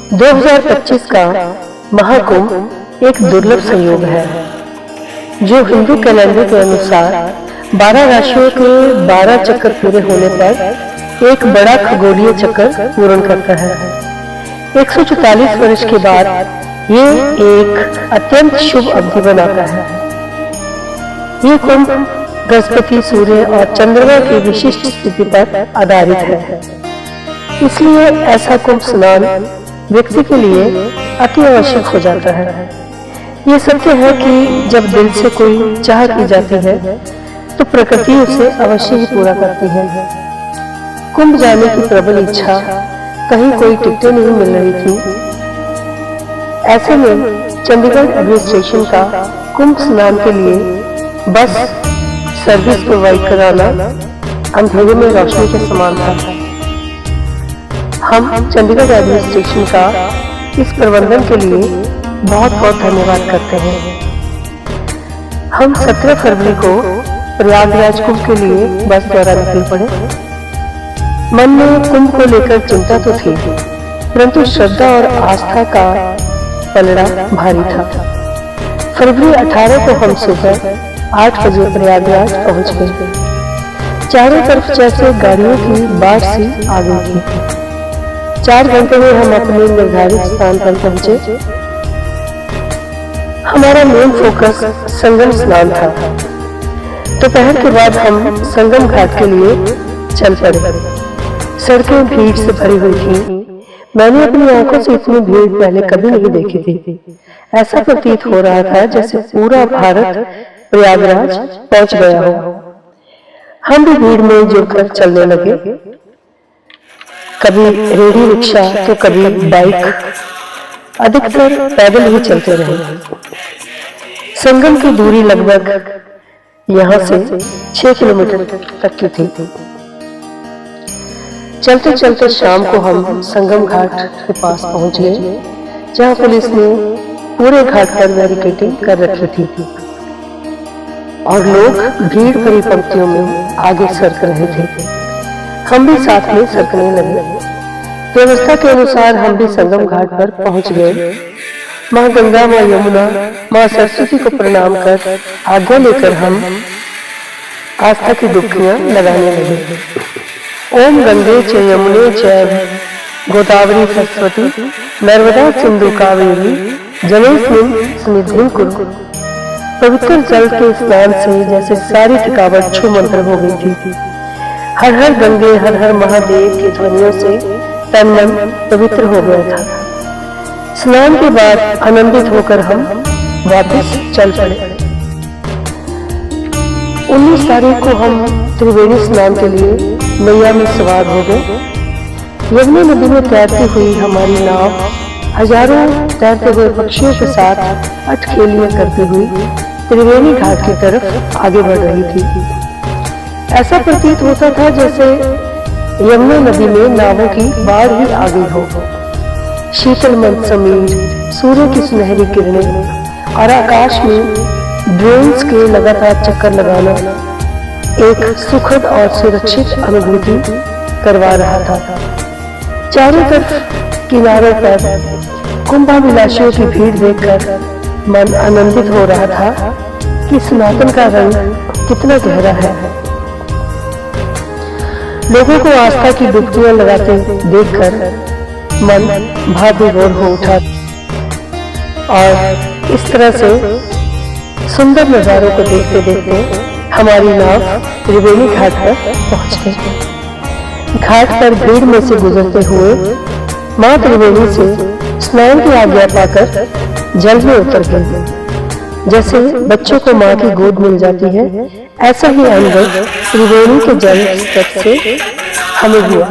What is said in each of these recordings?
2025 का महाकुंभ एक दुर्लभ संयोग है जो हिंदू कैलेंडर के अनुसार 12 राशियों के 12 चक्कर पूरे होने पर एक बड़ा खगोलीय चक्कर पूर्ण करता है। 144 वर्ष के बाद ये एक अत्यंत शुभ अवधि बनाता है। ये कुंभ बृहस्पति, सूर्य और चंद्रमा की विशिष्ट स्थिति पर आधारित है, इसलिए ऐसा कुंभ स्नान व्यक्ति के लिए अति आवश्यक हो जाता है। ये सत्य है कि जब दिल से कोई चाह की जाती है तो प्रकृति उसे अवश्य ही पूरा करती है। कुंभ जाने की प्रबल इच्छा, कहीं कोई टिकटें नहीं मिल रही थी। ऐसे में चंडीगढ़ एडमिनिस्ट्रेशन का कुंभ स्नान के लिए बस सर्विस प्रोवाइड कराना अंधेरे में रोशनी के समान था। हम चंडीगढ़ एडमिनिस्ट्रेशन का इस प्रबंधन के लिए बहुत बहुत धन्यवाद करते हैं। हम 17 फरवरी को प्रयागराज कुंभ के लिए बस द्वारा निकल पड़े। मन में कुंभ को लेकर चिंता तो थी, परंतु श्रद्धा और आस्था का पलड़ा भारी था। फरवरी 18 को हम सुबह 8 बजे प्रयागराज पहुंच गए। चारों तरफ जैसे गाड़ियों की बाढ़ सी आ गई थी। 4 घंटे में हम अपने निर्धारित स्थान पर पहुंचे। हमारा मेन फोकस संगम स्नान था। दोपहर के बाद हम संगम घाट के लिए चल पड़े। सड़कें भीड़ से भरी हुई थी। मैंने अपनी आंखों से इतनी भीड़ पहले कभी नहीं देखी थी। ऐसा प्रतीत हो रहा था जैसे पूरा भारत प्रयागराज पहुंच गया हो। हम भी भीड़ में जुड़कर चलने लगे। कभी रेडी रिक्शा तो कभी बाइक, अधिकतर पैदल ही चलते रहे। संगम की दूरी लगभग यहाँ से 6 किलोमीटर तक की थी। चलते चलते शाम को हम संगम घाट के पास पहुंच गए, जहाँ पुलिस ने पूरे घाट पर बैरिकेडिंग कर रखी थी और लोग भीड़ भरी पंक्तियों में आगे सरक रहे थे। हम भी साथ में सरकने लगे। व्यवस्था के अनुसार हम भी संगम घाट पर पहुंच गए। माँ गंगा, माँ यमुना, माँ सरस्वती को प्रणाम कर आज्ञा लेकर हम आस्था की डुबकियां लगाने लगे। ओम गंगे च यमुने चैव गोदावरी सरस्वती नर्मदा सिंधु कावेरी जलेस्मिन् सन्निधिं कुरु। पवित्र जल के स्नान से जैसे सारी थकावट छू मंत्र हो गई थी। हर हर गंगे, हर हर महादेव की ध्वनियों से तन मन पवित्र हो गया था। स्नान के बाद आनंदित होकर हम वापस चल पड़े। 19 तारीख को हम त्रिवेणी स्नान के लिए मैया में सवार हो गए। यमुना नदी में तैरती हुई हमारी नाव हजारों तैरते हुए पक्षियों के साथ अठखेलियां करती हुई त्रिवेणी घाट की तरफ आगे बढ़ रही थी। ऐसा प्रतीत होता था जैसे यमुना नदी में नावों की बाढ़ ही आ गई हो। शीतल मंद समीर, सूर्य की सुनहरी किरणें और आकाश में ड्रोन्स के लगातार चक्कर लगाना एक सुखद और सुरक्षित अनुभूति करवा रहा था। चारों तरफ किनारों पर कुंभाभिलाषियों की भीड़ देखकर मन आनंदित हो रहा था कि सनातन का रंग कितना गहरा है। लोगों को आस्था की डुबकियां लगाते देखकर मन भाव विभोर हो उठा और इस तरह से सुंदर नजारों को देखते देखते हमारी नाव त्रिवेणी घाट पर पहुंच गई। घाट पर भीड़ में से गुजरते हुए मां त्रिवेणी से स्नान की आज्ञा पाकर जल में उतर गए। जैसे बच्चों को मां की गोद मिल जाती है, ऐसा ही अनुभव त्रिवेणी के जल स्पर्श से हमें हुआ।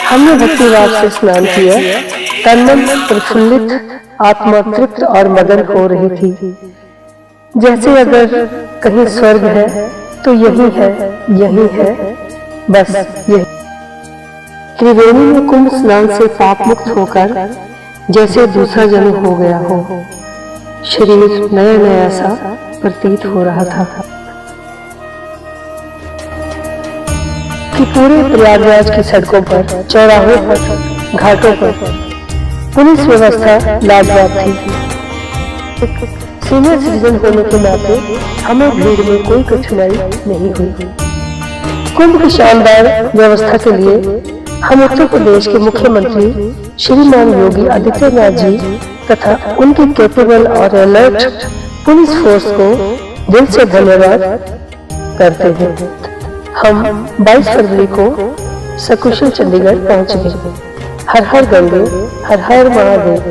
हमने भक्तिभाव से स्नान किया। तन मन प्रफुल्लित, आत्मा तृप्त और मगन हो रही थी। जैसे अगर कहीं स्वर्ग है तो यही है, यही है, बस यही। त्रिवेणी में कुंभ स्नान से पाप मुक्त होकर जैसे दूसरा जन्म हो गया हो। शरीर नया नया सा प्रतीत हो रहा था कि पूरे प्रयागराज की सड़कों पर, चौराहों पर, घाटों पर पुलिस व्यवस्था लाजवाब थी। सीनियर सिटीजन होने के नाते हमें भीड़ में कोई कठिनाई नहीं हुई। कुंभ की शानदार व्यवस्था के लिए हम उत्तर प्रदेश के मुख्यमंत्री श्रीमान योगी आदित्यनाथ जी तथा उनकी कैपेबल और अलर्ट पुलिस फोर्स को दिल से धन्यवाद करते हैं। हम 22 फरवरी को सकुशल चंडीगढ़ पहुंच गए। हर हर गंगे, हर हर महादेव।